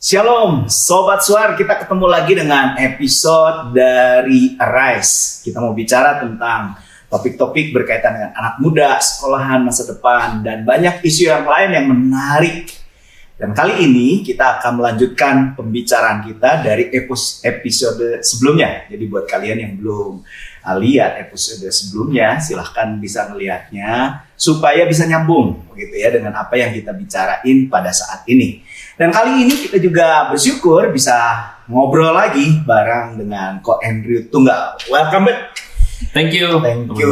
Shalom, Sobat Suar, kita ketemu lagi dengan episode dari Arise. Kita mau bicara tentang topik-topik berkaitan dengan anak muda, sekolahan, masa depan, dan banyak isu yang lain yang menarik. Dan kali ini kita akan melanjutkan pembicaraan kita dari episode sebelumnya. Jadi buat kalian yang belum lihat episode sebelumnya, silahkan bisa melihatnya supaya bisa nyambung begitu ya dengan apa yang kita bicarain pada saat ini. Dan kali ini kita juga bersyukur bisa ngobrol lagi bareng dengan Ko Andrew Tunggal. Welcome back. Thank you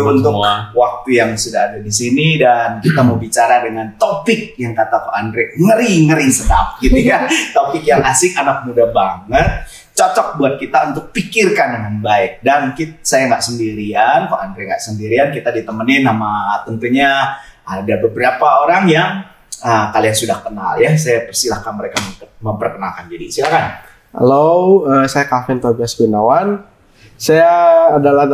untuk waktu yang sudah ada di sini, dan kita mau bicara dengan topik yang kata Ko Andre ngeri sedap gitu ya. Topik yang asik, anak muda banget, cocok buat kita untuk pikirkan dengan baik. Dan saya nggak sendirian, Ko Andre nggak sendirian, kita ditemenin sama tentunya ada beberapa orang yang kalian sudah kenal ya. Saya persilahkan mereka memperkenalkan diri. Silakan. Halo, saya Calvin Tobias Gunawan. Saya adalah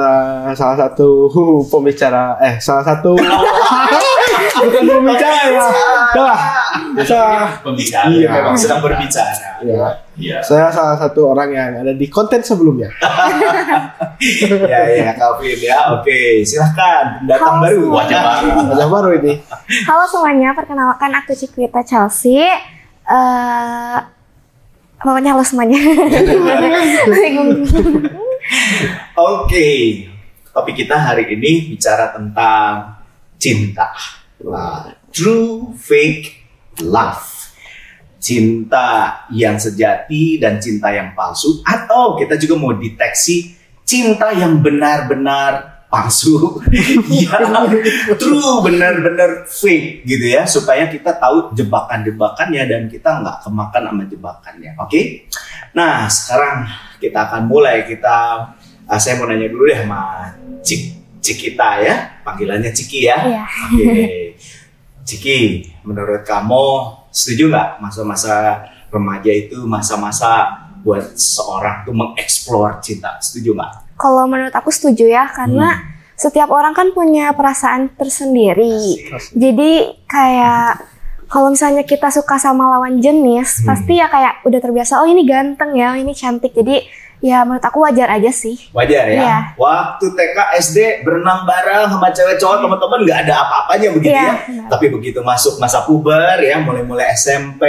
salah satu pembicara, bukan pembicara ya. Pembicara. Iya, memang sedang berbicara. Iya. Saya salah satu orang yang ada di konten sebelumnya. Ya, Calvin ya. Oke, silahkan. Pendatang baru, wajah baru ini. Halo semuanya, perkenalkan aku Cikwita Chelsea. Pokoknya halo semuanya. Oke, topik kita hari ini bicara tentang cinta. True fake love. Cinta yang sejati dan cinta yang palsu, atau kita juga mau deteksi cinta yang benar-benar palsu, yang true, benar-benar fake gitu ya, supaya kita tahu jebakan-jebakannya dan kita nggak kemakan sama jebakannya. Oke? Nah, sekarang kita akan mulai. Saya mau nanya dulu deh sama Cikita ya, panggilannya Ciki ya. Iya. Oke. Ciki, menurut kamu setuju nggak masa-masa remaja itu masa-masa buat seorang tuh mengeksplor cinta? Setuju nggak? Kalau menurut aku setuju ya, karena setiap orang kan punya perasaan tersendiri. Jadi kayak kalau misalnya kita suka sama lawan jenis, pasti ya kayak udah terbiasa, oh ini ganteng ya, ini cantik. Jadi ya menurut aku wajar aja sih. Wajar ya? Iya. Waktu TK, SD berenang bareng sama cewek cowok teman-teman nggak ada apa-apanya begitu ya. Benar. Tapi begitu masuk masa puber ya, mulai SMP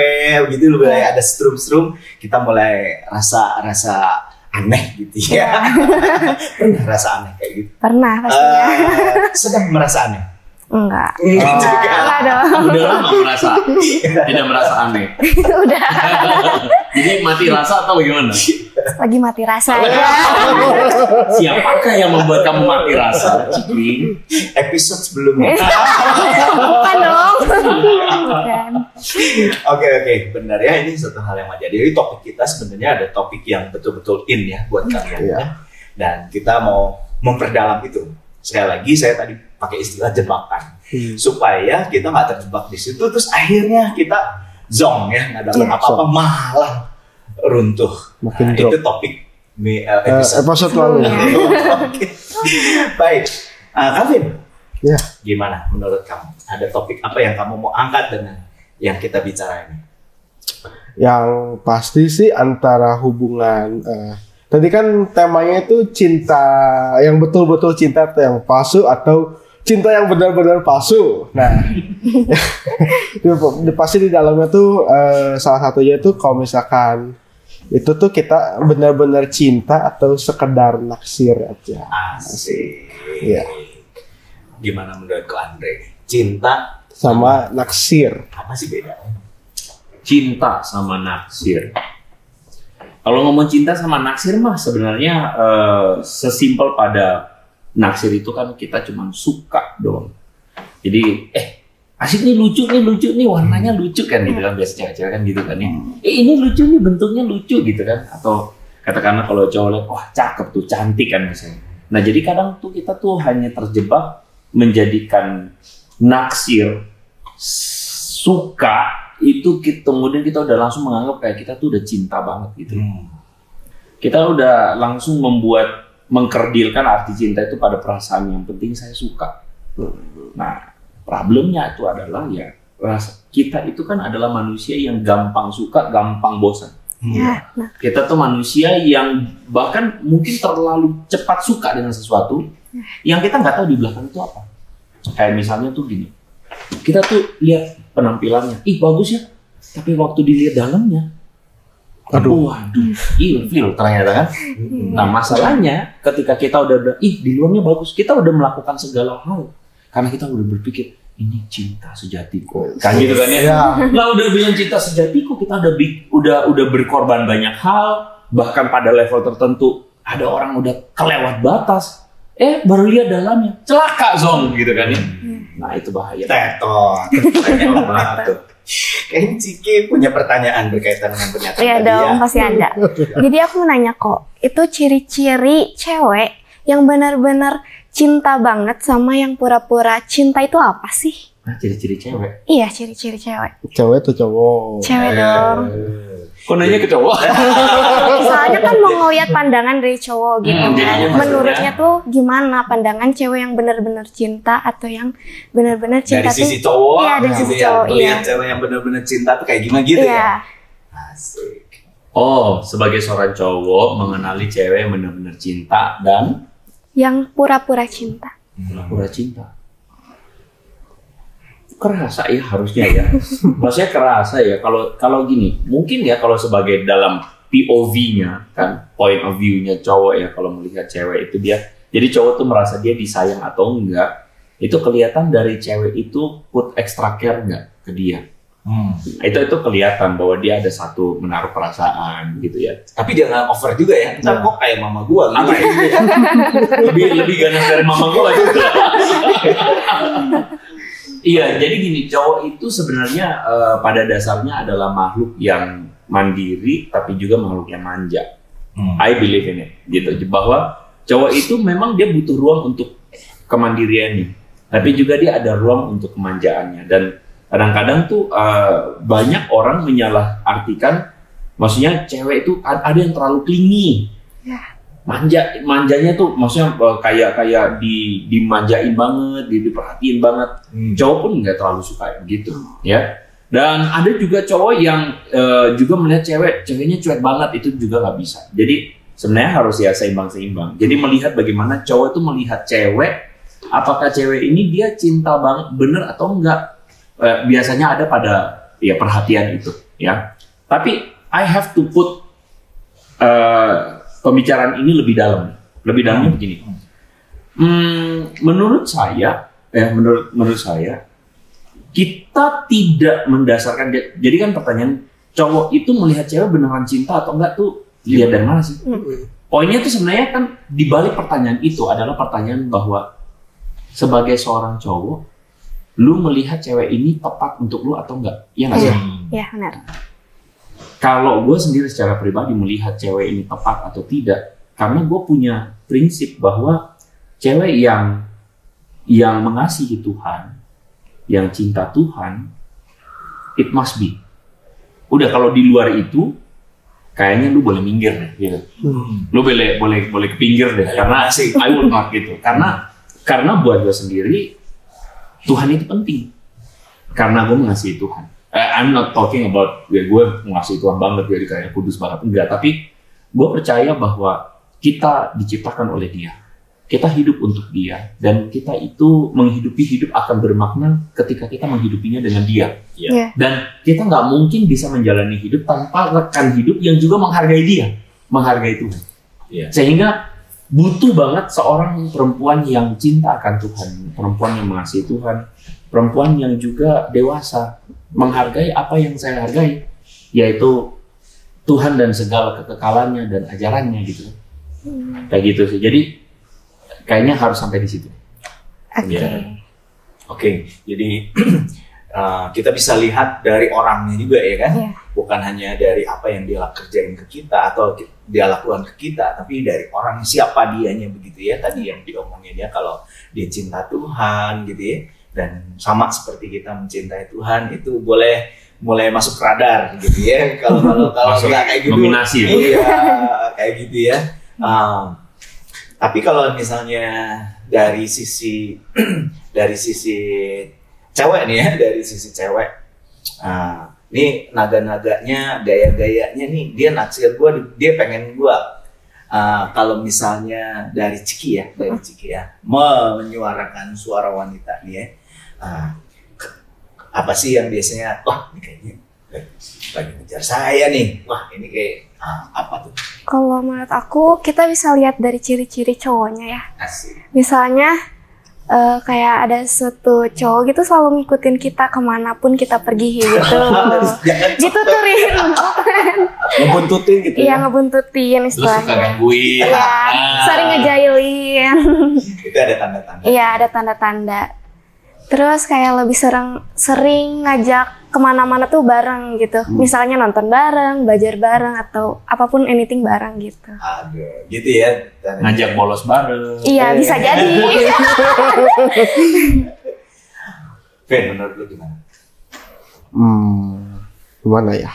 begitu, mulai ada strum-strum, kita mulai rasa aneh gitu ya. Pernah rasa aneh kayak gitu? Pernah pastinya. Sedang merasa aneh? Enggak. Enggak dong. Udah lama tidak merasa aneh. Udah. Jadi mati rasa atau bagaimana? Lagi mati rasa ya. Siapakah yang membuat kamu mati rasa, Ciki? Episode sebelumnya. Bukan dong. Bukan. Oke, benar ya, ini satu hal yang wajar. Jadi topik kita sebenarnya ada topik yang betul-betul in ya buat kalian ya. Dan kita mau memperdalam itu. Sekali lagi saya tadi pakai istilah jebakan supaya kita nggak terjebak di situ, terus akhirnya kita zong ya, nggak dapat apa-apa, malah runtuh. Makin Itu topik episode lalu. Baik, Calvin, Ya. gimana menurut kamu? Ada topik apa yang kamu mau angkat dengan yang kita bicara ini? Yang pasti sih antara hubungan. Tadi kan temanya itu cinta yang betul-betul cinta atau yang palsu, atau cinta yang benar-benar palsu. Nah, pasti di dalamnya tuh salah satunya itu kalau misalkan itu tuh kita benar-benar cinta atau sekedar naksir aja. Asik. Iya. Gimana menurut Ko Andre? Cinta Sama naksir. apa sih bedanya? Cinta sama naksir. Kalau ngomong cinta sama naksir mah sebenarnya sesimpel pada naksir itu kan kita cuma suka doang. Jadi asik nih, lucu nih, warnanya lucu kan gitu kan, biasa cewek-cewek kan gitu kan ya. Ini lucu nih, bentuknya lucu gitu kan. Atau katakanlah kalau cowok lihat, wah cakep tuh, cantik kan misalnya. Nah jadi kadang tuh kita tuh hanya terjebak menjadikan naksir, suka itu kemudian kita udah langsung menganggap kayak kita tuh udah cinta banget gitu. Kita udah langsung mengkerdilkan arti cinta itu pada perasaan yang penting saya suka. Nah, problemnya itu adalah ya kita itu kan adalah manusia yang gampang suka, gampang bosan. Ya, nah. Kita tuh manusia yang bahkan mungkin terlalu cepat suka dengan sesuatu yang kita nggak tahu di belakang itu apa. Kayak misalnya tuh gini, kita tuh lihat penampilannya, ih bagus ya, tapi waktu dilihat dalamnya, waduh, ilfil ternyata kan. Nah masalahnya ketika kita udah ih di luarnya bagus, kita udah melakukan segala hal karena kita udah berpikir ini cinta sejatiku, kan gitu kan ya. Lah udah bilang cinta sejatiku, kita udah berkorban banyak hal, bahkan pada level tertentu ada orang udah kelewat batas, baru lihat dalamnya, celaka zong gitu kan ya. Nah itu bahaya. Tetot, banyak banget tuh. Kayaknya Ciki punya pertanyaan berkaitan dengan pernyataan Iya tadi dong, ya. pasti ada. Jadi aku mau nanya kok, itu ciri-ciri cewek yang benar-benar cinta banget sama yang pura-pura cinta itu apa sih? Nah ciri-ciri cewek. Iya, ciri-ciri cewek. Cewek atau cowok? Cewek dong. Kok nanya ke cowok? Soalnya kan mau ngeliat pandangan dari cowok gitu kan. jadinya Menurutnya tuh gimana pandangan cewek yang benar-benar cinta atau yang benar-benar cinta Dari tuh? sisi cowok, Iya, dari sisi cowok, iya. Melihat cewek yang benar-benar cinta tuh kayak gimana gitu Iya. ya. Asik. Oh, sebagai seorang cowok mengenali cewek yang benar-benar cinta dan Yang pura-pura cinta. pura-pura cinta. Kerasa ya harusnya ya. Maksudnya kerasa ya kalau gini, mungkin ya kalau sebagai dalam POV-nya kan, point of view-nya cowok ya kalau melihat cewek itu dia. Jadi cowok tuh merasa dia disayang atau enggak, itu kelihatan dari cewek itu put extra care enggak ke dia. Itu kelihatan bahwa dia ada satu menaruh perasaan gitu ya. Tapi jangan over juga ya. Ntar kok kayak mama gua gitu. Apa ya? lebih ganas dari mama gua juga. Iya, jadi gini, cowok itu sebenarnya pada dasarnya adalah makhluk yang mandiri tapi juga makhluk yang manja. I believe in it, gitu. Bahwa cowok itu memang dia butuh ruang untuk kemandiriannya, tapi juga dia ada ruang untuk kemanjaannya. Dan kadang-kadang tuh banyak orang menyalahartikan, maksudnya cewek itu ada yang terlalu clingy. Manjanya tuh maksudnya kayak dimanjain banget, diperhatiin banget. Cowok pun nggak terlalu suka gitu, ya. Dan ada juga cowok yang juga melihat ceweknya cuek banget, itu juga nggak bisa. Jadi sebenarnya harus ya seimbang-seimbang. Jadi melihat bagaimana cowok itu melihat cewek, apakah cewek ini dia cinta banget bener atau enggak. Biasanya ada pada ya perhatian itu, ya. Tapi I have to put pembicaraan ini lebih dalam. Lebih dalamnya begini. Menurut saya, kita tidak mendasarkan. Jadi kan pertanyaan, cowok itu melihat cewek beneran cinta atau enggak tuh lihat dari mana sih? Poinnya tuh sebenarnya kan di balik pertanyaan itu adalah pertanyaan bahwa sebagai seorang cowok, lu melihat cewek ini tepat untuk lu atau enggak? Iya nggak sih? Iya, benar. Kalau gue sendiri secara pribadi melihat cewek ini tepat atau tidak, karena gue punya prinsip bahwa cewek yang mengasihi Tuhan, yang cinta Tuhan, it must be. Udah kalau di luar itu, kayaknya lu boleh minggir deh, gitu. Lu boleh ke pinggir deh, karena I would not gitu. Karena buat gue sendiri, Tuhan itu penting. Karena gue mengasihi Tuhan. I'm not talking about gue mengasihi Tuhan banget, jadi kayak kudus banget, enggak. Tapi gue percaya bahwa kita diciptakan oleh Dia, kita hidup untuk Dia, dan kita itu menghidupi hidup akan bermakna ketika kita menghidupinya dengan Dia. Dan kita nggak mungkin bisa menjalani hidup tanpa rekan hidup yang juga menghargai Dia, menghargai Tuhan. Sehingga butuh banget seorang perempuan yang cinta akan Tuhan, perempuan yang mengasihi Tuhan, perempuan yang juga dewasa, menghargai apa yang saya hargai, yaitu Tuhan dan segala kekekalannya dan ajarannya gitu. Kayak gitu sih. Jadi kayaknya harus sampai di situ. Oke. Jadi kita bisa lihat dari orangnya juga ya kan, bukan hanya dari apa yang dia kerjain ke kita atau dia lakukan ke kita, tapi dari orang siapa dianya begitu ya. Tadi yang diomongin ya, kalau dia cinta Tuhan gitu ya. Dan sama seperti kita mencintai Tuhan, itu mulai masuk radar gitu ya. Kalau nggak kayak gitu, nominasi ya. Iya, kayak gitu ya. Tapi kalau misalnya dari sisi cewek nih ya, dari sisi cewek. Nah, ini naga-naganya, gaya-gayanya nih, dia naksir gue, dia pengen gue. Kalau misalnya dari Ciki ya, menyuarakan suara wanita nih ya. Apa sih yang biasanya, wah ini kayaknya lagi ngejar saya nih, wah ini kayak apa tuh? Kalau menurut aku, kita bisa lihat dari ciri-ciri cowoknya ya. Asik. Misalnya, kayak ada suatu cowok gitu selalu ngikutin kita kemanapun kita pergi gitu. Gitu tuh Rin. Ngebuntutin gitu Iya, ya? ngebuntutin Lu suka istilahnya. gangguin. Iya, sering ngejailin. Itu ada tanda-tanda. Iya, ada tanda-tanda. Terus kayak lebih sering ngajak kemana-mana tuh bareng gitu. Misalnya nonton bareng, belajar bareng, atau apapun anything bareng gitu. Aduh, gitu ya. Ngajak bolos bareng. Iya, bisa jadi. Fen, menurut lu gimana? Gimana ya?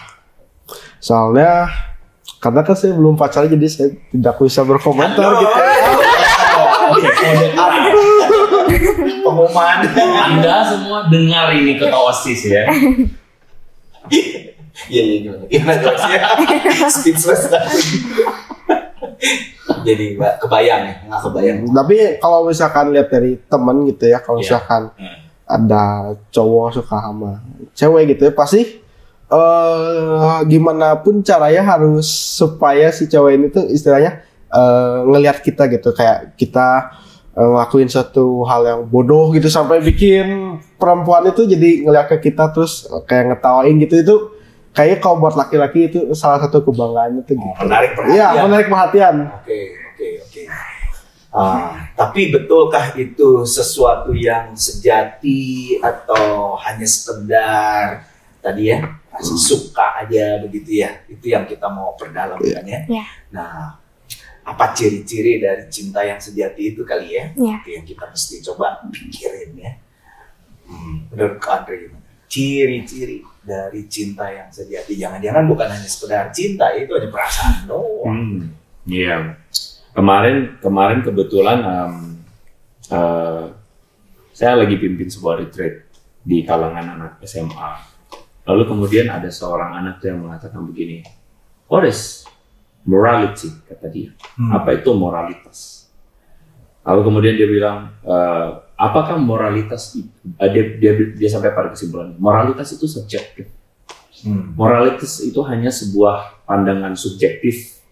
Soalnya karena kan saya belum pacaran jadi saya tidak bisa berkomentar gitu. Pengumuman. Anda semua dengar ini ketua OSIS ya. Iya gimana jawabnya? Speechless. Jadi kebayang ya, nggak kebayang. Tapi kalau misalkan lihat dari temen gitu ya, kalau misalkan ada cowok suka sama cewek gitu ya, pasti gimana pun caranya harus supaya si cewek ini tuh istilahnya ngelihat kita gitu, kayak kita ngelakuin satu hal yang bodoh gitu sampai bikin perempuan itu jadi ngeliat ke kita terus kayak ngetawain gitu. Itu kayaknya kalau buat laki-laki itu salah satu kebanggaan itu gitu. Menarik perhatian. Iya, menarik perhatian. Oke. Tapi betulkah itu sesuatu yang sejati atau hanya sekedar tadi ya rasa suka aja begitu ya? Itu yang kita mau perdalam kan ya. Iya. Nah, apa ciri-ciri dari cinta yang sejati itu kali ya? Iya. Itu yang kita mesti coba pikirin ya. Menurut Kak Andre gimana? Ciri-ciri dari cinta yang sejati. Jangan-jangan bukan hanya sekedar cinta, itu hanya perasaan doang. Iya. Kemarin kebetulan saya lagi pimpin sebuah retreat di kalangan anak SMA. Lalu kemudian ada seorang anak yang mengatakan begini, "What is morality?" kata dia. Apa itu moralitas? Lalu kemudian dia bilang, apakah moralitas itu? Dia sampai pada kesimpulan, moralitas itu subjektif. Moralitas itu hanya sebuah pandangan subjektif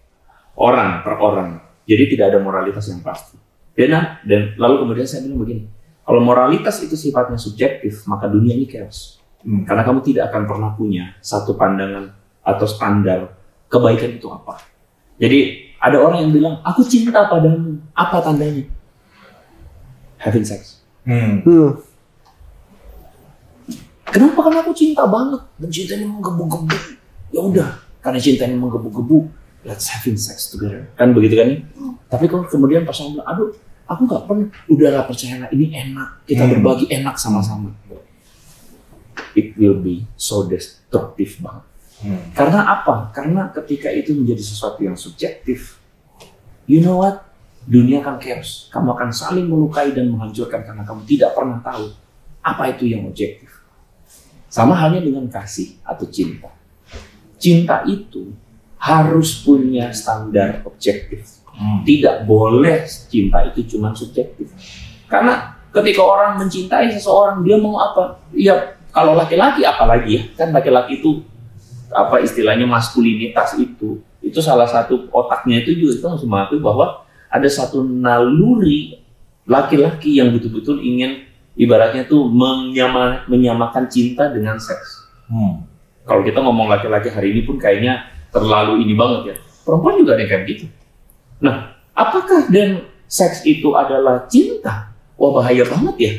orang per orang. Jadi tidak ada moralitas yang pasti. Dan lalu kemudian saya bilang begini, kalau moralitas itu sifatnya subjektif, maka dunia ini chaos. Karena kamu tidak akan pernah punya satu pandangan atau standar kebaikan itu apa. Jadi ada orang yang bilang, aku cinta padamu. Apa tandanya? Having sex. Kenapa? Karena aku cinta banget dan cintanya menggebu-gebu. Ya udah, karena cintanya menggebu-gebu, let's having sex together. Kan begitu kan? Tapi kalau kemudian pasangan bilang, aduh, aku nggak pernah. Udahlah, percayalah, ini enak. Kita berbagi enak sama-sama. It will be so destructive banget. Karena apa? Karena ketika itu menjadi sesuatu yang subjektif, you know what? Dunia akan chaos. Kamu akan saling melukai dan menghancurkan karena kamu tidak pernah tahu apa itu yang objektif. Sama halnya dengan kasih atau cinta. Cinta itu harus punya standar objektif. Tidak boleh cinta itu cuma subjektif. Karena ketika orang mencintai seseorang, dia mau apa? Ya, kalau laki-laki apalagi ya, kan laki-laki itu apa istilahnya maskulinitas itu salah satu otaknya itu juga kita harus mengakui bahwa ada satu naluri laki-laki yang betul-betul ingin ibaratnya tuh menyamakan cinta dengan seks. Kalau kita ngomong laki-laki hari ini pun kayaknya terlalu ini banget ya. Perempuan juga ada yang kayak gitu. Nah, apakah dan seks itu adalah cinta? Wah, bahaya banget ya.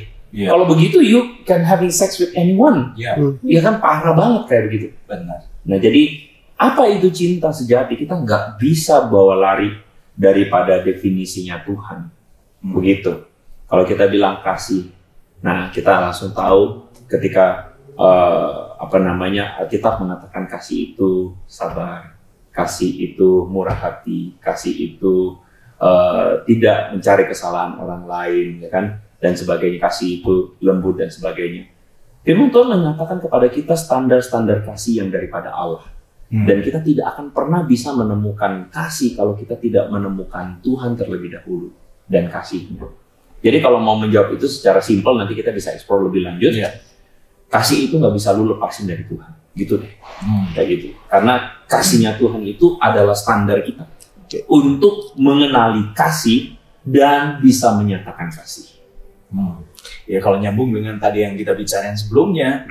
Kalau begitu you can having sex with anyone. Ya kan parah banget kayak begitu. Benar. Nah, jadi apa itu cinta sejati? Kita nggak bisa bawa lari daripada definisinya Tuhan. Begitu. Kalau kita bilang kasih, nah kita langsung tahu ketika Alkitab mengatakan kasih itu sabar, kasih itu murah hati, kasih itu tidak mencari kesalahan orang lain, ya kan, dan sebagainya. Kasih itu lembut dan sebagainya. Firman Tuhan menyatakan kepada kita standar-standar kasih yang daripada Allah. Dan kita tidak akan pernah bisa menemukan kasih kalau kita tidak menemukan Tuhan terlebih dahulu dan kasih-Nya. Jadi kalau mau menjawab itu secara simpel, nanti kita bisa explore lebih lanjut. Kasih itu nggak bisa lu lepasin dari Tuhan, gitu deh. Kayak gitu. Karena kasih-Nya Tuhan itu adalah standar kita untuk mengenali kasih dan bisa menyatakan kasih. Ya kalau nyambung dengan tadi yang kita bicarain sebelumnya,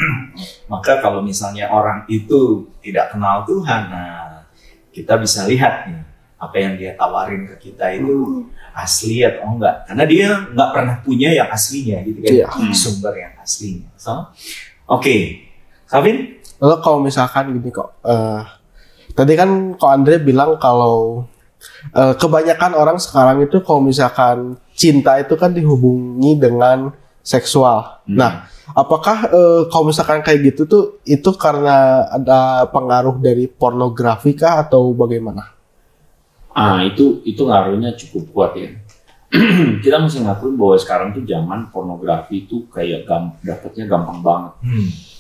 maka kalau misalnya orang itu tidak kenal Tuhan, nah kita bisa lihat nih apa yang dia tawarin ke kita itu asli atau enggak, karena dia nggak pernah punya yang aslinya gitu kan, sumber yang aslinya. So, oke. Savin? Lalu kalau misalkan gini kok, tadi kan Ko Andre bilang kalau kebanyakan orang sekarang itu kalau misalkan cinta itu kan dihubungi dengan seksual. Nah, apakah kalau misalkan kayak gitu tuh itu karena ada pengaruh dari pornografi kah atau bagaimana? Itu ngaruhnya cukup kuat ya. Kita mesti ngakuin bahwa sekarang tuh zaman pornografi itu kayak dapetnya gampang banget.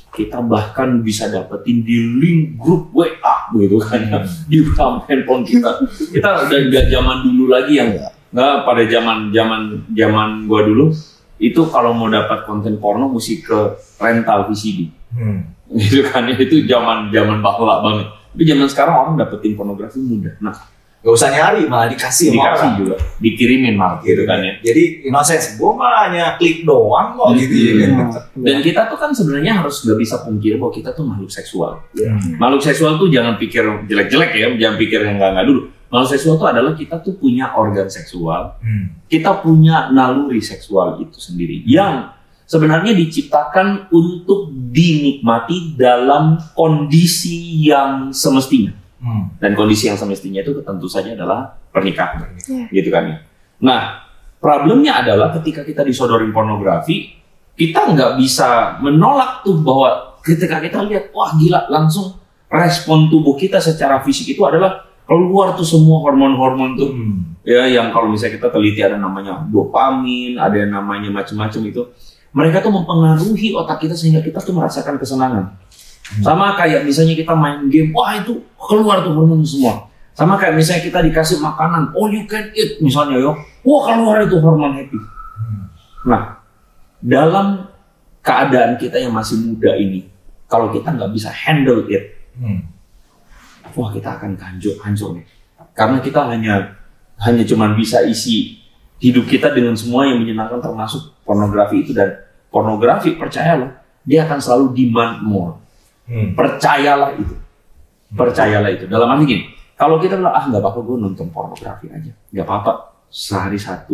Kita bahkan bisa dapetin di link grup WA gitu kan, di handphone kita. Kita udah nggak zaman dulu lagi yang nggak pada zaman gua dulu. Itu kalau mau dapat konten porno mesti ke rental VCD, gitu kan? Itu zaman bahula banget. Tapi zaman sekarang orang dapetin pornografi mudah. Nah, gak usah nyari, malah dikasih juga, dikirimin malah, gitu kan ya. Jadi innocence, gue mah hanya klik doang kok gitu ya. Dan kita tuh kan sebenarnya harus nggak bisa pungkir bahwa kita tuh makhluk seksual. Makhluk seksual tuh jangan pikir jelek-jelek ya, jangan pikir yang nggak dulu. Makhluk seksual itu adalah kita tuh punya organ seksual, kita punya naluri seksual itu sendiri yang sebenarnya diciptakan untuk dinikmati dalam kondisi yang semestinya. Dan kondisi yang semestinya itu tentu saja adalah pernikahan, gitu kan ya. Nah, problemnya adalah ketika kita disodorin pornografi, kita nggak bisa menolak tuh bahwa ketika kita lihat, wah gila, langsung respon tubuh kita secara fisik itu adalah keluar tuh semua hormon-hormon tuh, ya yang kalau misalnya kita teliti ada namanya dopamin, ada yang namanya macam-macam itu, mereka tuh mempengaruhi otak kita sehingga kita tuh merasakan kesenangan. Sama kayak misalnya kita main game, wah itu keluar tuh hormon semua. Sama kayak misalnya kita dikasih makanan, all you can eat misalnya yo, wah keluar itu hormon happy. Nah, dalam keadaan kita yang masih muda ini, kalau kita nggak bisa handle it, wah kita akan hancur nih. Karena kita hanya cuman bisa isi hidup kita dengan semua yang menyenangkan termasuk pornografi itu, dan pornografi percayalah dia akan selalu demand more. Percayalah itu. Dalam arti gini, kalau kita bilang nggak apa-apa gue nonton pornografi aja, nggak apa-apa sehari satu.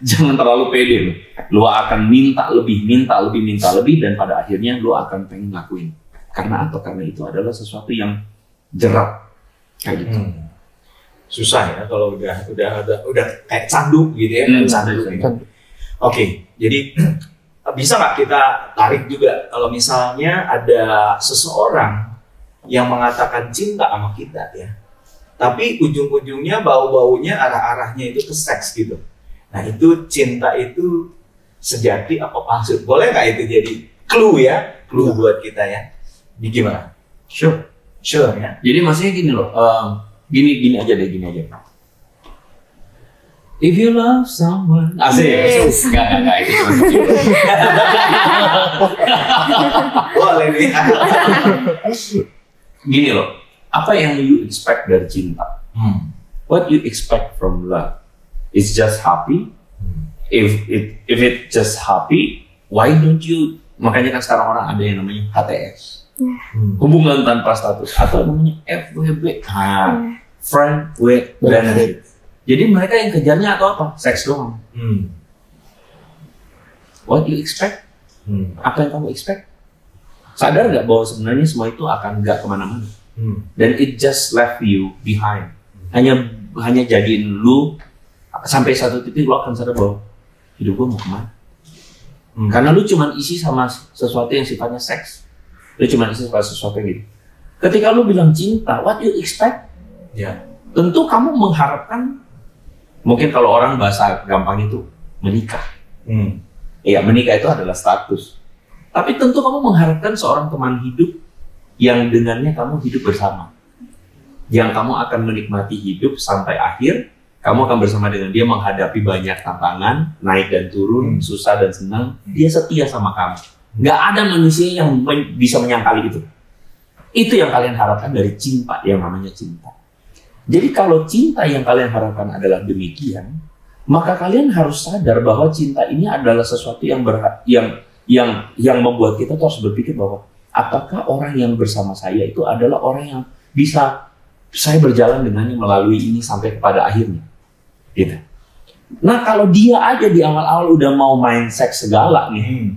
jangan terlalu pede lo. Lo akan minta lebih, dan pada akhirnya lo akan pengen lakuin. Karena apa? Karena itu adalah sesuatu yang jerat kayak gitu. Susah ya kalau udah kayak candu gitu ya. Oke, jadi bisa nggak kita tarik juga kalau misalnya ada seseorang yang mengatakan cinta sama kita ya, tapi ujung-ujungnya bau-baunya arah-arahnya itu ke seks gitu. Nah itu cinta itu sejati apa palsu? Boleh nggak itu jadi clue buat kita ya? Gimana? Sure ya. Jadi maksudnya gini loh, gini aja. If you love someone, asik. Enggak itu cuma boleh nih. Gini loh, apa yang you expect dari cinta? What you expect from love? It's just happy. If it just happy, why don't you? Makanya kan sekarang orang ada yang namanya HTS, hubungan tanpa status, atau namanya FWB, friend with benefit. Jadi mereka yang kejarnya atau apa? Seks doang. What you expect? Apa yang kamu expect? Sadar nggak bahwa sebenarnya semua itu akan nggak kemana-mana. Dan it just left you behind. Hanya jadiin lu sampai satu titik lu akan sadar bahwa hidup gua mau kemana? Karena lu cuma isi sama sesuatu yang sifatnya seks. Lu cuma isi sama sesuatu yang gitu. Ketika lu bilang cinta, what you expect? Tentu kamu mengharapkan. Mungkin kalau orang bahasa gampang itu menikah. Iya, menikah itu adalah status. Tapi tentu kamu mengharapkan seorang teman hidup yang dengannya kamu hidup bersama. Yang kamu akan menikmati hidup sampai akhir. Kamu akan bersama dengan dia menghadapi banyak tantangan, naik dan turun, susah dan senang. Dia setia sama kamu. Nggak ada manusia yang bisa menyangkali itu. Itu yang kalian harapkan dari cinta yang namanya cinta. Jadi kalau cinta yang kalian harapkan adalah demikian, maka kalian harus sadar bahwa cinta ini adalah sesuatu yang membuat kita harus berpikir bahwa apakah orang yang bersama saya itu adalah orang yang bisa saya berjalan dengannya melalui ini sampai kepada akhirnya, gitu. Nah kalau dia aja di awal-awal udah mau main seks segala nih,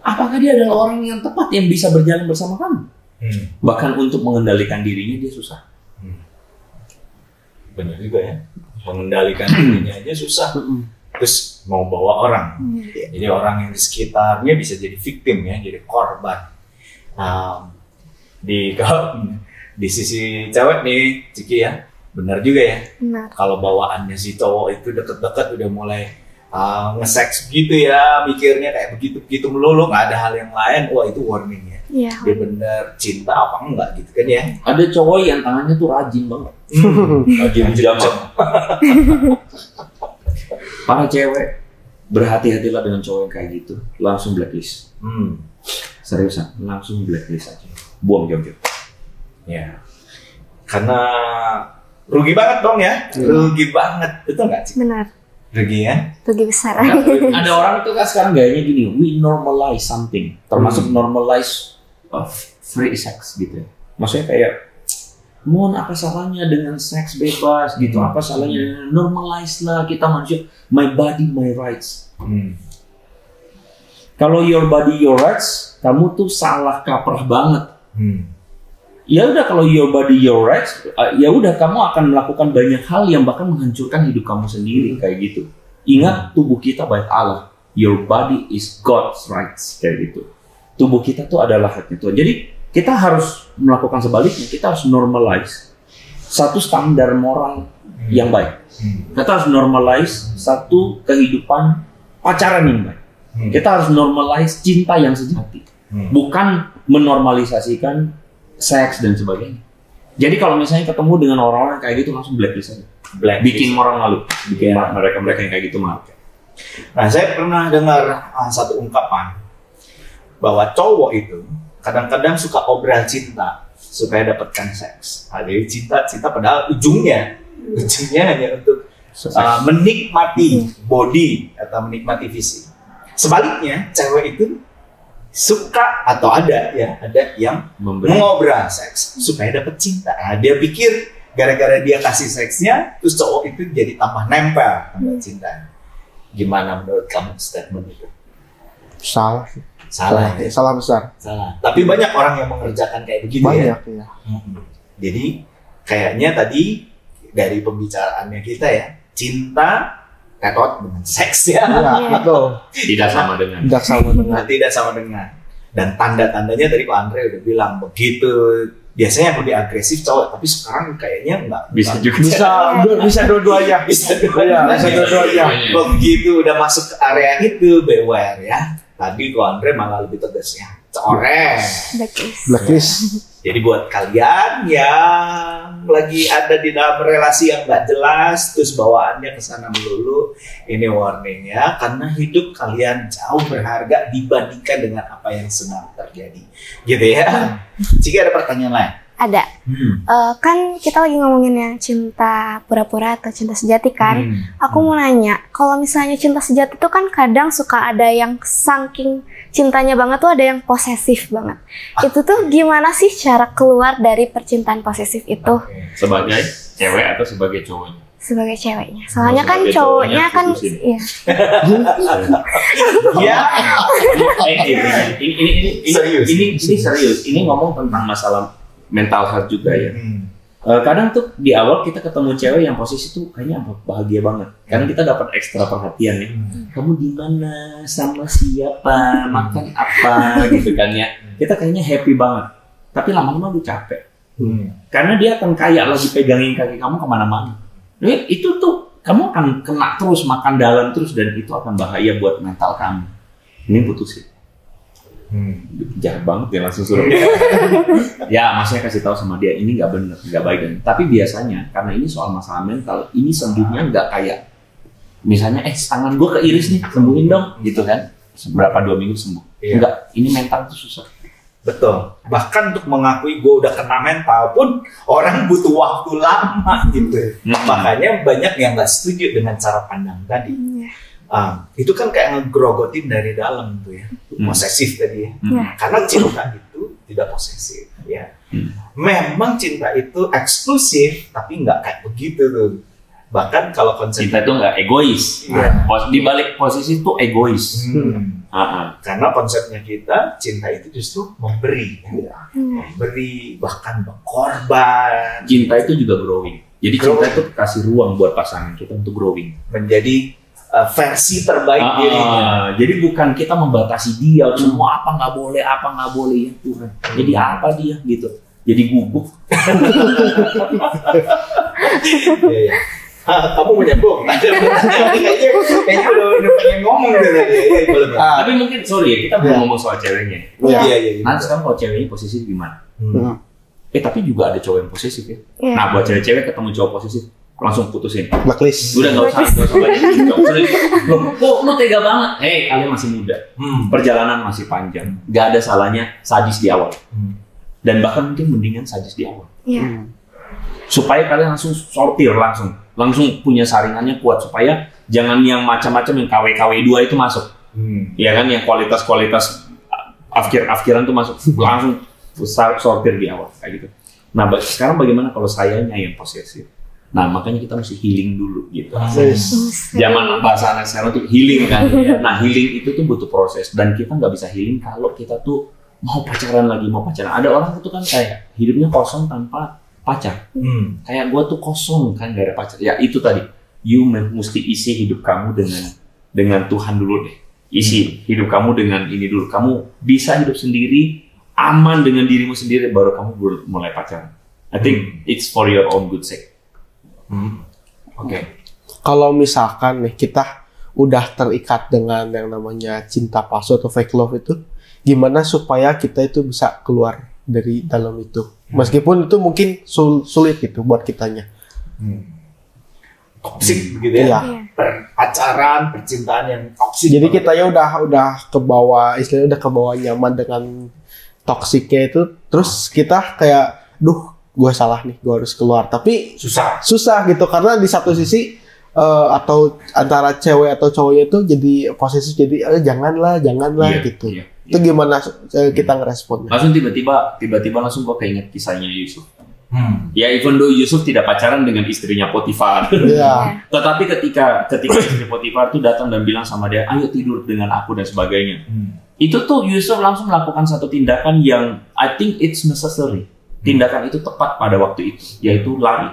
apakah dia adalah orang yang tepat yang bisa berjalan bersama kamu? Bahkan untuk mengendalikan dirinya dia susah. Benar juga ya, mengendalikan dirinya aja susah. Terus mau bawa orang, jadi orang yang di sekitarnya bisa jadi victim ya, jadi korban. Di sisi cewek nih, Ciki ya, benar juga ya. Kalau bawaannya si cowok itu deket-deket udah mulai nge-seks gitu ya, mikirnya kayak begitu melulu, nggak ada hal yang lain, wah itu warning ya. Dia bener cinta apa enggak gitu kan ya. Ada cowok yang tangannya tuh rajin banget. Rajin jamak. Para cewek, berhati-hatilah dengan cowok yang kayak gitu. Langsung blacklist. Seriusan, langsung blacklist aja. Buang jauh-jauh. Ya. Karena rugi banget dong ya. Rugi banget. Betul nggak sih? Benar. Rugi ya? Rugi besar. Ada orang tuh kan sekarang gayanya gini, we normalize something. Termasuk normalize free sex gitu ya. Maksudnya kayak, mohon apa salahnya dengan seks bebas gitu, apa salahnya, normalize lah kita manusia, my body my rights. Kalau your body your rights, kamu tuh salah kaprah banget. Ya udah, kalau your body your rights, ya udah kamu akan melakukan banyak hal yang bahkan menghancurkan hidup kamu sendiri kayak gitu. Ingat, tubuh kita baik Allah, your body is God's rights kayak gitu. Tubuh kita tuh adalah haknya Tuhan. Jadi kita harus melakukan sebaliknya, kita harus normalize satu standar moral yang baik. Kita harus normalize satu kehidupan pacaran yang baik. Kita harus normalize cinta yang sejati, bukan menormalisasikan seks dan sebagainya. Jadi kalau misalnya ketemu dengan orang-orang kayak gitu, langsung blacklist aja. Bikin orang malu, bikin mereka yang kayak gitu malu. Nah, saya pernah dengar satu ungkapan bahwa cowok itu kadang-kadang suka obral cinta supaya dapatkan seks. Jadi cinta padahal ujungnya hanya untuk menikmati body atau menikmati fisik. Sebaliknya, cewek itu suka atau ada yang mengobral seks supaya dapat cinta. Nah, dia pikir gara-gara dia kasih seksnya, terus cowok itu jadi tambah nempel tambah cinta. Gimana menurut kamu statement itu? Salah. Salah ya? Salah besar. Salah. Tapi banyak orang yang mengerjakan kayak begitu banyak, ya. Jadi kayaknya tadi dari pembicaraannya kita ya, cinta tetot dengan seks ya. Betul. Tidak sama dengan. Tidak sama dengan. Dan tanda-tandanya tadi Pak Andre udah bilang begitu. Biasanya yang lebih agresif cowok, tapi sekarang kayaknya enggak. Bisa juga. Bisa dua-duanya. Bisa dua-duanya. Begitu udah masuk ke area itu, beware ya. Tadi Ko Andre malah lebih tegas ya, cores. Blacklist. Jadi buat kalian yang lagi ada di dalam relasi yang nggak jelas, terus bawaannya ke sana melulu, ini warning ya, karena hidup kalian jauh berharga dibandingkan dengan apa yang sedang terjadi, gitu ya. Jika ada pertanyaan lain? Ada. Kan kita lagi ngomongin yang cinta pura-pura atau cinta sejati kan. Aku mau nanya, kalau misalnya cinta sejati itu kan kadang suka ada yang saking cintanya banget tuh ada yang posesif banget. Itu tuh gimana sih cara keluar dari percintaan posesif itu? Sebagai cewek atau sebagai cowoknya? Sebagai ceweknya. Soalnya kan cowoknya kan iya. Ya. Ini serius. Ini ngomong tentang masalah mental health juga ya. Kadang tuh di awal kita ketemu cewek yang posisi tuh kayaknya bahagia banget. Karena kita dapat ekstra perhatian ya. Kamu di mana? Sama siapa? Makan apa? Gitu kan ya. Kita kayaknya happy banget. Tapi lama-lama lu capek. Karena dia akan kayak lagi pegangin kaki kamu kemana-mana. Itu tuh kamu akan kena terus, makan dalam terus, dan itu akan bahaya buat mental kamu. Ini putusin. Jahat banget ya langsung suruh. Ya, maksudnya kasih tahu sama dia ini nggak benar, nggak baik. Tapi biasanya karena ini soal masalah mental, ini sembuhnya nggak kayak misalnya tangan gue keiris nih, sembuhin dong, gitu kan? Berapa 2 minggu sembuh? Enggak, ini mental tuh susah. Betul. Bahkan untuk mengakui gue udah kena mental pun orang butuh waktu lama gitu. Makanya banyak yang nggak setuju dengan cara pandang tadi. Itu kan kayak ngegrogotin dari dalam tuh ya, posesif tadi ya. Karena cinta itu tidak posesif ya. Memang cinta itu eksklusif, tapi nggak kayak begitu tuh. Bahkan kalau konsep cinta itu nggak egois. Di balik posesif tuh egois. Karena konsepnya kita cinta itu justru memberi, memberi bahkan berkorban. Cinta itu juga growing. Jadi cinta itu kasih ruang buat pasangan kita untuk growing, menjadi versi terbaik dirinya. Jadi bukan kita membatasi dia semua apa nggak boleh ya Tuhan. Jadi apa dia gitu? Jadi gubuk. Iya. Kamu mau nyambung? Kayaknya udah pengen ngomong deh. Tapi mungkin sorry ya, kita belum ngomong soal ceweknya. Iya. Nah sekarang kalau ceweknya posesif gimana? Tapi juga ada cowok yang posesif ya. Nah buat cewek-cewek ketemu cowok posesif, langsung putusin. Blacklist. Udah nggak usah banyak cowok. Kok lu tega banget? Kalian masih muda, perjalanan masih panjang. Gak ada salahnya sadis di awal. Dan bahkan mungkin mendingan sadis di awal. Supaya kalian langsung sortir langsung punya saringannya kuat, supaya jangan yang macam-macam yang KW-KW 2 itu masuk. Ya kan, yang kualitas afkiran tuh masuk, langsung sortir di awal kayak gitu. Nah, sekarang bagaimana kalau sayanya yang posesif? Nah, makanya kita mesti healing dulu gitu. Zaman bahasa anak sekarang tuh healing kan. Nah, healing itu tuh butuh proses, dan kita nggak bisa healing kalau kita tuh mau pacaran. Ada orang itu kan kayak hidupnya kosong tanpa pacar. Kayak gue tuh kosong kan gak ada pacar. Ya itu tadi, you mesti isi hidup kamu dengan Tuhan dulu deh. Isi hidup kamu dengan ini dulu. Kamu bisa hidup sendiri, aman dengan dirimu sendiri, baru kamu mulai pacaran. I think it's for your own good sake. Oke. Kalau misalkan nih kita udah terikat dengan yang namanya cinta palsu atau fake love itu, gimana supaya kita itu bisa keluar dari dalam itu? Meskipun itu mungkin sulit gitu buat kitanya. Toksik gitu ya. Pacaran, percintaan yang toksik. Jadi kita ya udah ke bawah, istilahnya udah ke bawah nyaman dengan toksiknya itu. Terus kita kayak, gue salah nih, gue harus keluar. Tapi susah gitu, karena di satu sisi atau antara cewek atau cowoknya itu jadi posesif, jadi janganlah gitu. Itu gimana kita ngeresponnya? Langsung tiba-tiba langsung gue keinget kisahnya Yusuf. Ya, even though Yusuf tidak pacaran dengan istrinya Potifar. Tetapi ketika istri Potifar itu datang dan bilang sama dia, ayo tidur dengan aku dan sebagainya. Itu tuh Yusuf langsung melakukan satu tindakan yang I think it's necessary. Tindakan itu tepat pada waktu itu, yaitu lari.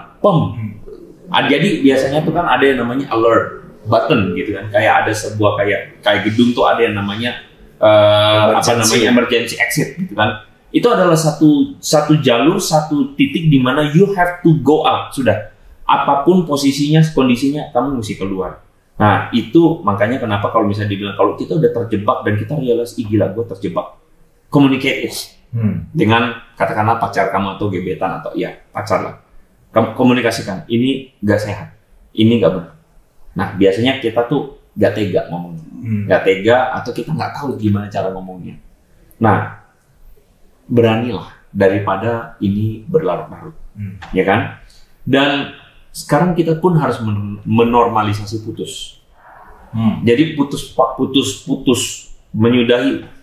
Jadi biasanya tuh kan ada yang namanya alert button gitu kan. Kayak ada sebuah kayak gedung tuh ada yang namanya emergency exit gitu kan. Itu adalah satu jalur, satu titik di mana you have to go out. Sudah, apapun posisinya, kondisinya, kamu mesti keluar. Nah, itu makanya kenapa kalau misalnya dibilang kalau kita udah terjebak dan kita realize, gila gue terjebak, communicate it dengan katakanlah pacar kamu atau gebetan atau pacar lah. Kamu komunikasikan, ini gak sehat, ini gak benar. Nah, biasanya kita tuh gak tega ngomongnya. Gak tega atau kita nggak tahu gimana cara ngomongnya. Nah, beranilah daripada ini berlarut-larut, ya kan? Dan sekarang kita pun harus menormalisasi putus. Jadi putus menyudahi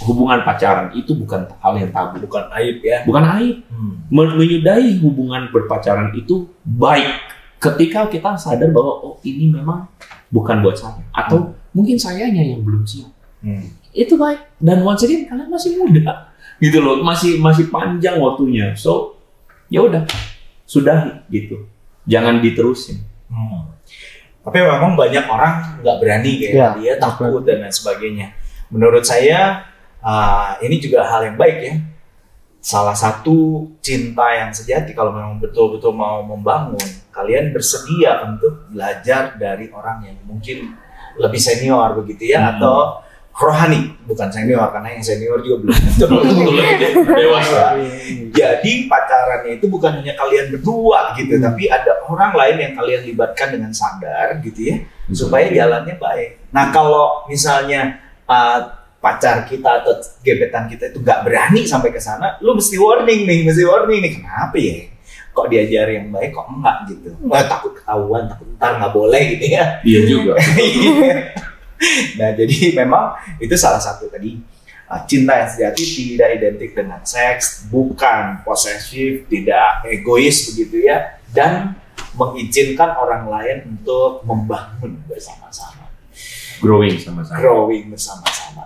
hubungan pacaran itu bukan hal yang tabu, bukan aib ya. Bukan aib. Menyudahi hubungan berpacaran itu baik ketika kita sadar bahwa ini memang bukan buat saya, atau mungkin sayanya yang belum siap. Itu baik. Dan once again, kalian masih muda, gitu loh, masih panjang waktunya. So, ya udah, sudahi gitu. Jangan diterusin. Tapi memang banyak orang nggak berani kayak dia, takut dan lain sebagainya. Menurut saya, ini juga hal yang baik ya. Salah satu cinta yang sejati kalau memang betul-betul mau membangun, kalian bersedia untuk belajar dari orang yang mungkin lebih senior begitu ya, atau rohani, bukan senior, karena yang senior juga belum tentu dewasa. Jadi pacarannya itu bukan hanya kalian berdua gitu, tapi ada orang lain yang kalian libatkan dengan sadar gitu ya, supaya jalannya baik. Nah kalau misalnya pacar kita atau gebetan kita itu nggak berani sampai ke sana, lu mesti warning nih, kenapa ya? Kok diajar yang baik kok enggak gitu? Wah, takut ketahuan, takut ntar nggak boleh gitu ya. Iya juga. Nah jadi memang itu salah satu tadi, cinta yang sejati tidak identik dengan seks, bukan posesif, tidak egois begitu ya, dan mengizinkan orang lain untuk membangun bersama-sama, Growing sama-sama.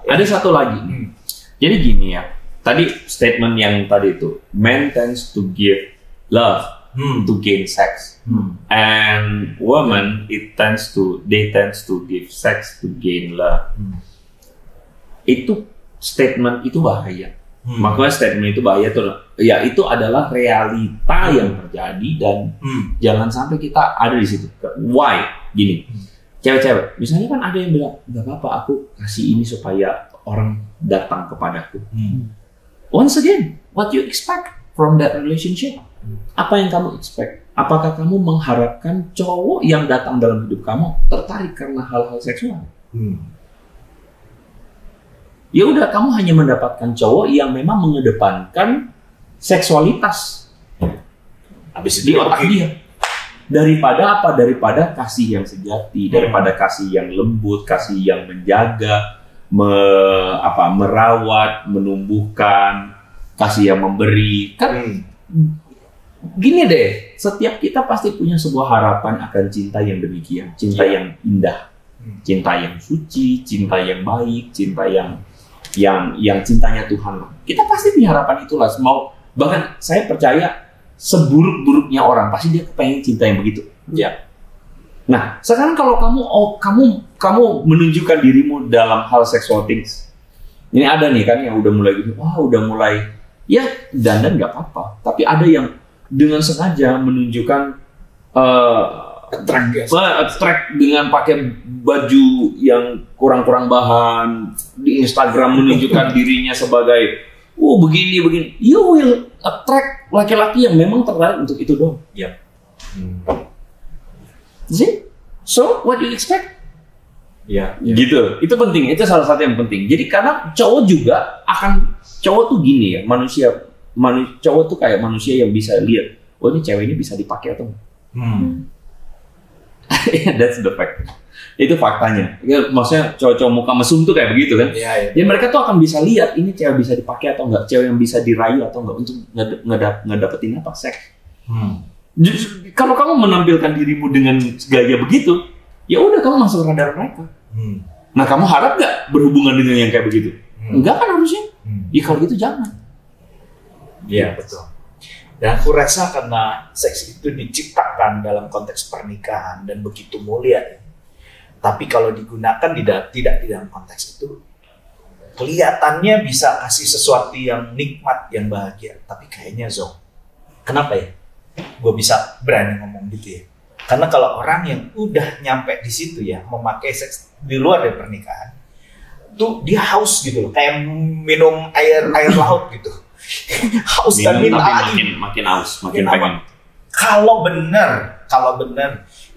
Ya. Ada satu lagi nih. Jadi gini ya, tadi statement yang tadi itu, man tends to give love to gain sex, and woman tends to give sex to gain love. Itu statement itu bahaya. Makanya statement itu bahaya tuh, ya itu adalah realita yang terjadi dan jangan sampai kita ada di situ. Why? Gini, cewek-cewek, misalnya kan ada yang bilang nggak apa-apa, aku kasih ini supaya orang datang kepadaku. Once again, what you expect from that relationship? Apa yang kamu expect? Apakah kamu mengharapkan cowok yang datang dalam hidup kamu tertarik karena hal-hal seksual? Ya udah, kamu hanya mendapatkan cowok yang memang mengedepankan seksualitas habis di otak dia. Daripada apa? Daripada kasih yang sejati, daripada kasih yang lembut, kasih yang menjaga, merawat, menumbuhkan, kasih yang memberi. Kan gini deh, setiap kita pasti punya sebuah harapan akan cinta yang demikian, cinta yang indah, cinta yang suci, cinta yang baik, cinta yang cintanya Tuhan. Kita pasti punya harapan itulah. Bahkan saya percaya seburuk-buruknya orang pasti dia kepengen cinta yang begitu. Ya. Nah, sekarang kalau kamu menunjukkan dirimu dalam hal sexual things. Ini ada nih kan yang udah mulai gitu, udah mulai ya dandan nggak apa-apa. Tapi ada yang dengan sengaja menunjukkan attract dengan pakai baju yang kurang-kurang bahan di Instagram, menunjukkan dirinya sebagai begini. You will attract laki-laki yang memang tertarik untuk itu dong. Yep. See? So what do you expect? Ya. Gitu. Itu penting. Itu salah satu yang penting. Jadi karena cowok tuh gini ya, cowok tuh kayak manusia yang bisa lihat, ini cewek ini bisa dipakai atau enggak. That's the fact. Itu faktanya. Maksudnya cowok-cowok muka mesum tuh kayak begitu kan. Iya. Jadi mereka tuh akan bisa lihat ini cewek bisa dipakai atau enggak, cewek yang bisa dirayu atau enggak untuk ngedapetin apa, seks. Kalau kamu menampilkan dirimu dengan gaya begitu, ya udah kamu masuk radar mereka. Nah, kamu harap nggak berhubungan dengan yang kayak begitu? Enggak kan harusnya? Ya kalau gitu jangan. Iya, betul. Dan aku rasa karena seks itu diciptakan dalam konteks pernikahan dan begitu mulia. Tapi kalau digunakan tidak di dalam konteks itu, kelihatannya bisa kasih sesuatu yang nikmat, yang bahagia. Tapi kayaknya zonk. Kenapa ya? Gue bisa berani ngomong gitu ya. Karena kalau orang yang udah nyampe di situ ya, memakai seks di luar dari pernikahan, tuh dia haus gitu loh, kayak minum air laut gitu. Haus dan minta lagi. Makin haus, makin pengen. Kalau benar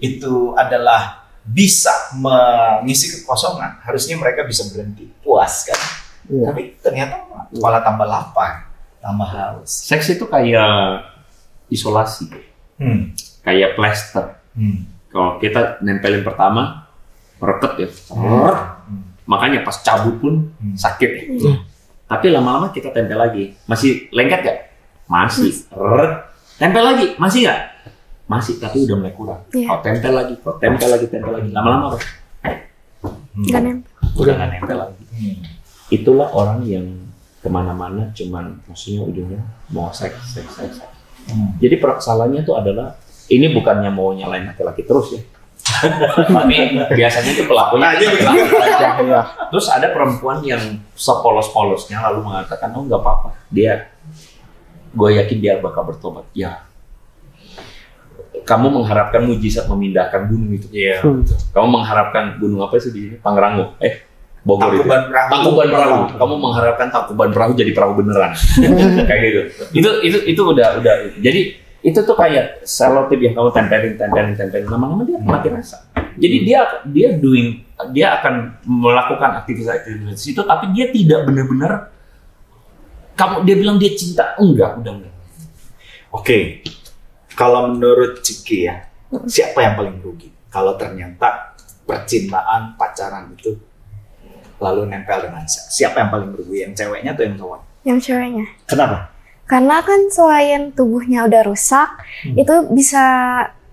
itu adalah bisa mengisi kekosongan, harusnya mereka bisa berhenti, puas kan. Tapi ternyata malah tambah lapar, tambah haus. Seks itu kayak isolasi, kayak plester. Kalau kita nempelin pertama, reket ya, makanya pas cabut pun sakit ya. Tapi lama-lama kita tempel lagi, masih lengket gak? Masih. Tempel lagi, masih gak? Masih, tapi udah mulai kurang. Kau tempel lagi, lama-lama apa? Udah nggak nempel lagi. Itulah orang yang kemana-mana cuman maksudnya ujungnya mau seks. Jadi salahnya tuh adalah ini bukannya mau nyalain laki-laki terus ya. Tapi biasanya itu pelakunya terus ada perempuan yang sepolos-polosnya lalu mengatakan nggak apa-apa, gue yakin dia bakal bertobat. Ya, kamu mengharapkan mujizat memindahkan gunung itu. Kamu mengharapkan gunung apa sih di sini? Pangrango. Bogor itu. Tangkuban Perahu. Tangkuban Perahu. Kamu mengharapkan Tangkuban Perahu jadi perahu beneran. Kayak gitu. Itu udah. Jadi itu tuh kayak selotip yang kamu tempelin, lama-lama dia mati rasa. Jadi dia akan melakukan aktivitas itu, tapi dia tidak benar-benar dia bilang dia cinta, udah. Oke. Kalau menurut Ciki ya, siapa yang paling rugi kalau ternyata percintaan, pacaran itu lalu nempel dengan seks? Siapa yang paling rugi? Yang ceweknya atau yang cowok? Yang ceweknya. Kenapa? Karena kan selain tubuhnya udah rusak, itu bisa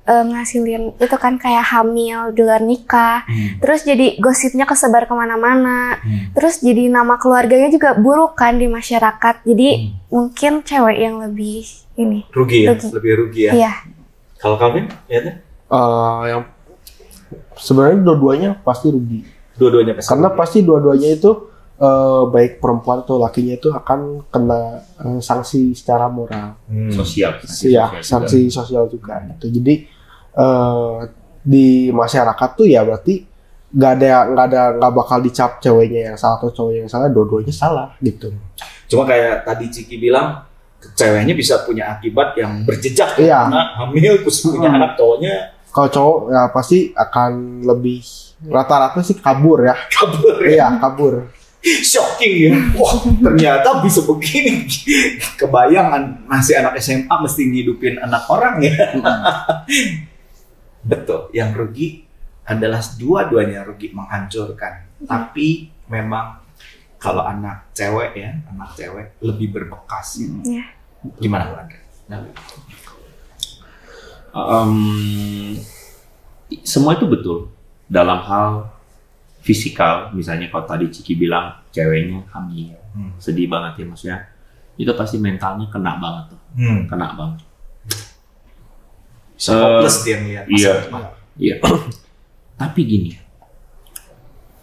ngasilin itu kan kayak hamil di luar nikah, terus jadi gosipnya kesebar kemana-mana, terus jadi nama keluarganya juga buruk kan di masyarakat. Jadi mungkin cewek yang lebih ini rugi ya, lebih rugi ya. Iya. Kalau Calvin, ya tuh? Yang sebenarnya dua-duanya pasti rugi. Dua-duanya pasti. Karena rugi. pasti dua-duanya itu baik perempuan atau lakinya itu akan kena sanksi secara moral. Sosial. Iya, sanksi sosial juga. Gitu. Jadi di masyarakat tuh ya berarti nggak bakal dicap ceweknya yang salah atau cowoknya yang salah, dua-duanya salah gitu. Cuma kayak tadi Ciki bilang, ceweknya bisa punya akibat yang berjejak. Iya. Karena hamil, terus punya anak, cowoknya Kalau cowok ya pasti akan lebih rata-rata sih kabur ya. kabur. Iya, kabur. Shocking ya. Wah, ternyata bisa begini. Kebayang masih anak SMA mesti ngidupin anak orang ya. Betul. Yang rugi adalah dua-duanya rugi, menghancurkan. Tapi memang kalau anak cewek lebih berbekas. Iya. Gimana Bu Andre? Semua itu betul dalam hal fisikal. Misalnya kalau tadi Ciki bilang ceweknya hamil, sedih banget ya maksudnya, itu pasti mentalnya kena banget tuh, kena banget. Hopeless dia ngeliat masa depan. Iya. Tapi gini,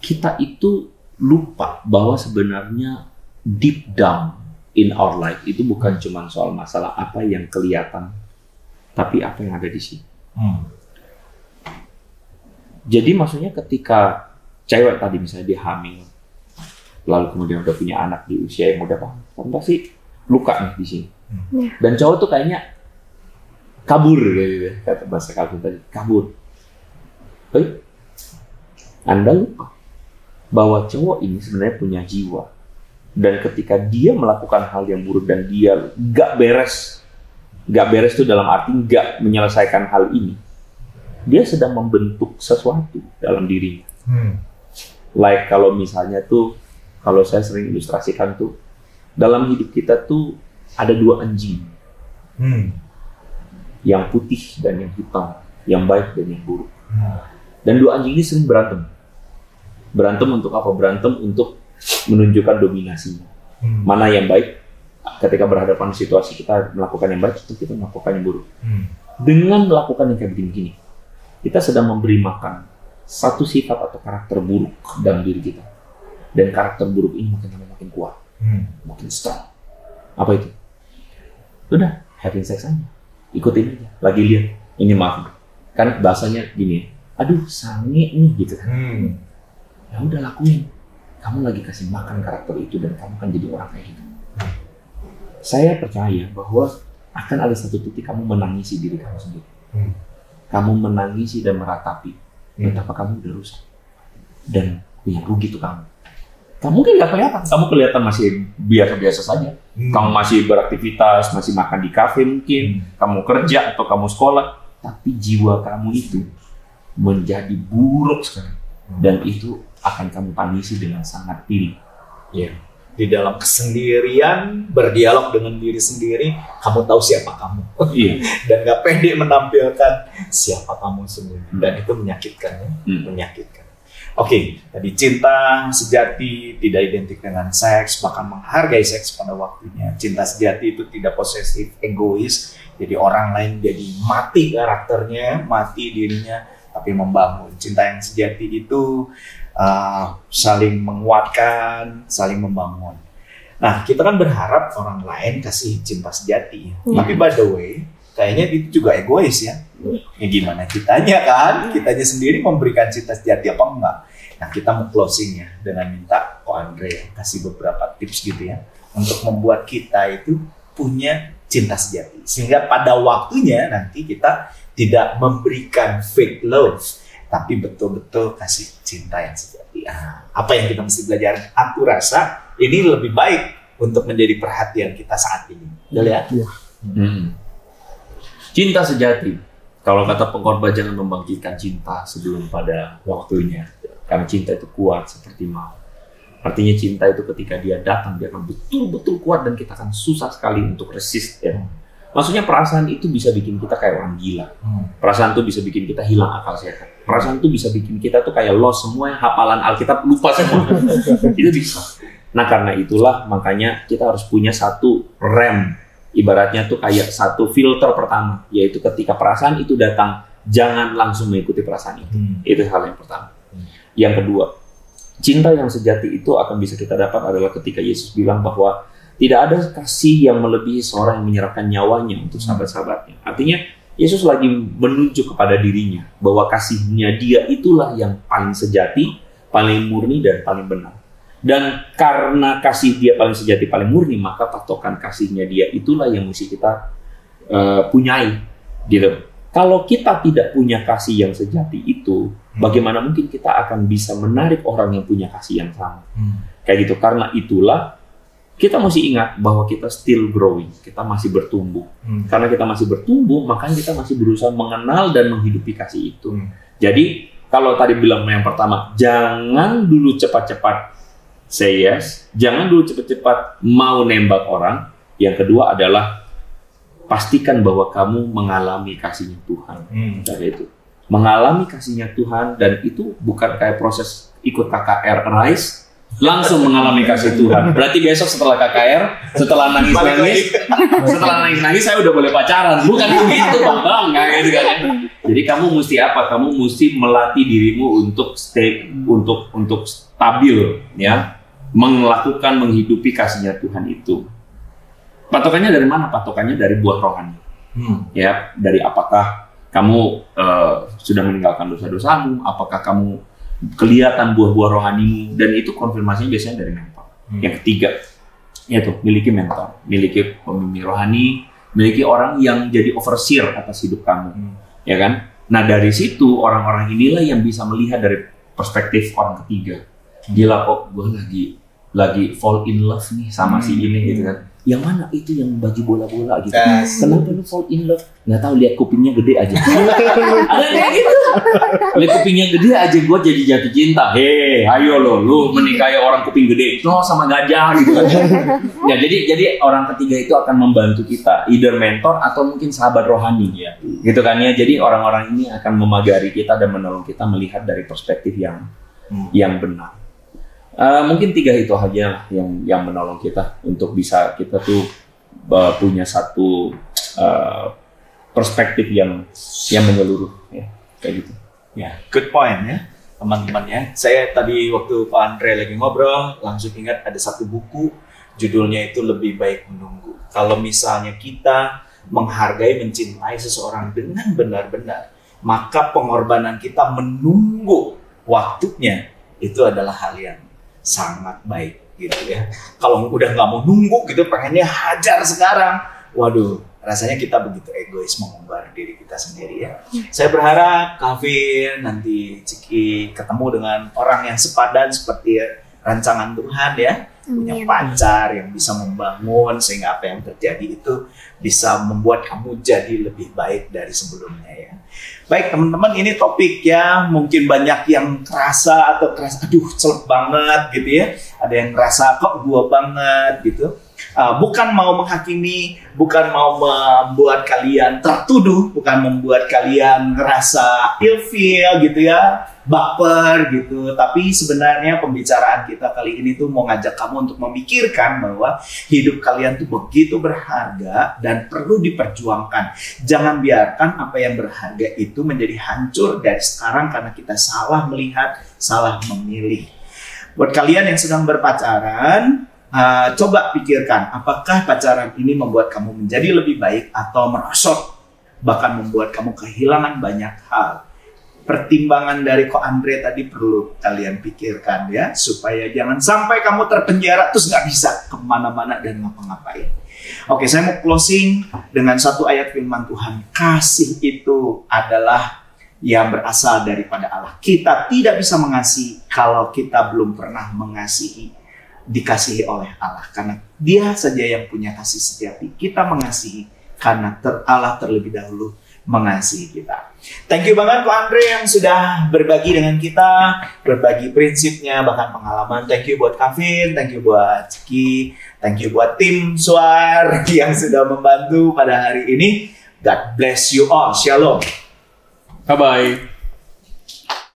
kita itu lupa bahwa sebenarnya deep down in our life itu bukan cuma soal masalah apa yang kelihatan, tapi apa yang ada di sini. Jadi maksudnya ketika cewek tadi misalnya dia hamil, lalu kemudian udah punya anak di usia yang udah pasti luka nih di sini. Dan cowok tuh kayaknya kabur gitu, kata bahasa Calvin tadi, kabur. Anda lupa bahwa cowok ini sebenarnya punya jiwa, dan ketika dia melakukan hal yang buruk dan dia gak beres itu dalam arti gak menyelesaikan hal ini, dia sedang membentuk sesuatu dalam dirinya. Like kalau misalnya tuh, kalau saya sering ilustrasikan tuh, dalam hidup kita tuh ada dua anjing, yang putih dan yang hitam, yang baik dan yang buruk. Dan dua anjing ini sering berantem. Berantem untuk apa? Berantem untuk menunjukkan dominasinya. Mana yang baik? Ketika berhadapan situasi kita melakukan yang baik, itu kita melakukan yang buruk. Dengan melakukan yang kayak begini-gini, kita sedang memberi makan satu sifat atau karakter buruk dalam diri kita. Dan karakter buruk ini makin kuat, makin strong. Apa itu? Udah, having sex aja. Ikutin aja. Lagi lihat, ini maaf. Kan bahasanya gini, aduh sange nih gitu kan. Ya udah lakuin. Kamu lagi kasih makan karakter itu dan kamu akan jadi orang kayak gitu. Saya percaya bahwa akan ada satu titik kamu menangisi diri kamu sendiri. Kamu menangisi dan meratapi betapa kamu udah rusak. Dan yang rugi itu kamu. Kamu mungkin nggak kelihatan. Kamu kelihatan masih biasa-biasa saja. Kamu masih beraktivitas, masih makan di kafe mungkin. Kamu kerja atau kamu sekolah. Tapi jiwa kamu itu menjadi buruk sekali. Dan itu akan kamu tangisi dengan sangat pilih. Yeah. Di dalam kesendirian, berdialog dengan diri sendiri, kamu tahu siapa kamu. Dan gak pede menampilkan siapa kamu sebenarnya. Dan itu menyakitkan ya. Menyakitkan. Oke, tadi cinta sejati tidak identik dengan seks, bahkan menghargai seks pada waktunya. Cinta sejati itu tidak posesif, egois. Jadi orang lain jadi mati karakternya, mati dirinya, tapi membangun. Cinta yang sejati itu saling menguatkan, saling membangun. Nah, kita kan berharap orang lain kasih cinta sejati. Tapi by the way, kayaknya itu juga egois ya. Ya gimana kitanya kan? Kitanya sendiri memberikan cinta sejati apa enggak? Nah, kita mau closing ya dengan minta Ko Andre kasih beberapa tips gitu ya untuk membuat kita itu punya cinta sejati. Sehingga pada waktunya nanti kita tidak memberikan fake love, tapi betul-betul kasih cinta yang sejati. Apa yang kita mesti belajar? Aku rasa ini lebih baik untuk menjadi perhatian kita saat ini. Betul ya? Iya. Cinta sejati. Kalau kata pengkhotbah, jangan membangkitkan cinta sebelum pada waktunya. Karena cinta itu kuat seperti mau. Artinya cinta itu ketika dia datang, dia akan betul-betul kuat dan kita akan susah sekali untuk resist. Ya. Maksudnya perasaan itu bisa bikin kita kayak orang gila. Perasaan itu bisa bikin kita hilang akal sehat. Perasaan itu bisa bikin kita tuh kayak lost semua, hafalan Alkitab lupa semua. Itu bisa. Nah karena itulah makanya kita harus punya satu rem. Ibaratnya tuh kayak satu filter pertama. Yaitu ketika perasaan itu datang, jangan langsung mengikuti perasaan itu. Itu hal yang pertama. Yang kedua, cinta yang sejati itu akan bisa kita dapat adalah ketika Yesus bilang bahwa tidak ada kasih yang melebihi seorang yang menyerahkan nyawanya untuk sahabat-sahabatnya. Artinya, Yesus lagi menunjuk kepada dirinya bahwa kasihnya dia itulah yang paling sejati, paling murni, dan paling benar. Dan karena kasih dia paling sejati, paling murni, maka patokan kasihnya dia itulah yang mesti kita punyai. Gitu. Kalau kita tidak punya kasih yang sejati itu, bagaimana mungkin kita akan bisa menarik orang yang punya kasih yang sama? Kayak gitu. Karena itulah kita mesti ingat bahwa kita still growing, kita masih bertumbuh. Karena kita masih bertumbuh, makanya kita masih berusaha mengenal dan menghidupi kasih itu. Jadi kalau tadi bilang yang pertama, jangan dulu cepat-cepat say yes, jangan dulu cepat-cepat mau nembak orang. Yang kedua adalah pastikan bahwa kamu mengalami kasihnya Tuhan. Dari itu, mengalami kasihnya Tuhan, dan itu bukan kayak proses ikut KKR Rise, langsung mengalami kasih Tuhan. Berarti besok setelah KKR, setelah nangis, saya udah boleh pacaran. Bukan begitu, Bang. Kayak gitu kan. Jadi kamu mesti apa? Kamu mesti melatih dirimu untuk stay, untuk stabil, ya, menghidupi kasihnya Tuhan itu. Patokannya dari mana? Patokannya dari buah rohani. Ya, dari apakah kamu sudah meninggalkan dosa-dosamu, apakah kamu kelihatan buah-buah rohanimu, dan itu konfirmasinya biasanya dari mentor. Yang ketiga, yaitu miliki mentor, miliki pembimbing rohani, miliki orang yang jadi overseer atas hidup kamu, ya kan? Nah dari situ orang-orang inilah yang bisa melihat dari perspektif orang ketiga. Gila kok, gue lagi fall in love nih sama si ini gitu kan. Yang mana itu yang baju bola-bola gitu. Kenapa lu fall in love? Nggak tahu, lihat kupingnya gede aja. Ada kayak gitu. Lihat kupingnya gede aja gue jadi jatuh cinta. Hei, ayo lu menikahi orang kuping gede. No, sama gajah gitu kan. Ya, jadi orang ketiga itu akan membantu kita, either mentor atau mungkin sahabat rohani ya. Gitu kan ya. Jadi orang-orang ini akan memagari kita dan menolong kita melihat dari perspektif yang benar. Mungkin 3 itu aja yang menolong kita untuk bisa kita tuh punya satu perspektif yang menyeluruh ya, kayak gitu. Ya, good point ya teman-teman ya. Saya tadi waktu Pak Andre lagi ngobrol langsung ingat ada satu buku judulnya itu Lebih Baik Menunggu. Kalau misalnya kita menghargai, mencintai seseorang dengan benar-benar, maka pengorbanan kita menunggu waktunya itu adalah hal yang sangat baik gitu ya. Kalau udah nggak mau nunggu gitu, pengennya hajar sekarang, waduh, rasanya kita begitu egois mengumbar diri kita sendiri ya. Saya berharap Calvin, nanti Ciki ketemu dengan orang yang sepadan seperti rancangan Tuhan ya. Punya pacar yang bisa membangun sehingga apa yang terjadi itu bisa membuat kamu jadi lebih baik dari sebelumnya ya. Baik teman-teman, ini topik ya mungkin banyak yang kerasa aduh celep banget gitu ya. Ada yang ngerasa kok gua banget gitu. Bukan mau menghakimi, bukan mau membuat kalian tertuduh, bukan membuat kalian ngerasa ilfeel gitu ya, baper gitu. Tapi sebenarnya pembicaraan kita kali ini tuh mau ngajak kamu untuk memikirkan bahwa hidup kalian tuh begitu berharga dan perlu diperjuangkan. Jangan biarkan apa yang berharga itu menjadi hancur dari sekarang karena kita salah melihat, salah memilih. Buat kalian yang sedang berpacaran, coba pikirkan apakah pacaran ini membuat kamu menjadi lebih baik atau merosot, bahkan membuat kamu kehilangan banyak hal. pertimbangan dari Ko Andre tadi perlu kalian pikirkan ya, supaya jangan sampai kamu terpenjara terus nggak bisa kemana-mana dan ngapa-ngapain. Oke, saya mau closing dengan satu ayat firman Tuhan. Kasih itu adalah yang berasal daripada Allah. Kita tidak bisa mengasihi kalau kita belum pernah mengasihi, dikasihi oleh Allah. Karena Dia saja yang punya kasih sejati. Kita mengasihi karena Allah terlebih dahulu mengasihi kita. Thank you banget Ko Andre yang sudah berbagi dengan kita, berbagi prinsipnya, bahkan pengalaman. Thank you buat Kavin, thank you buat Ciki, thank you buat tim Suar yang sudah membantu pada hari ini. God bless you all. Shalom. Bye-bye.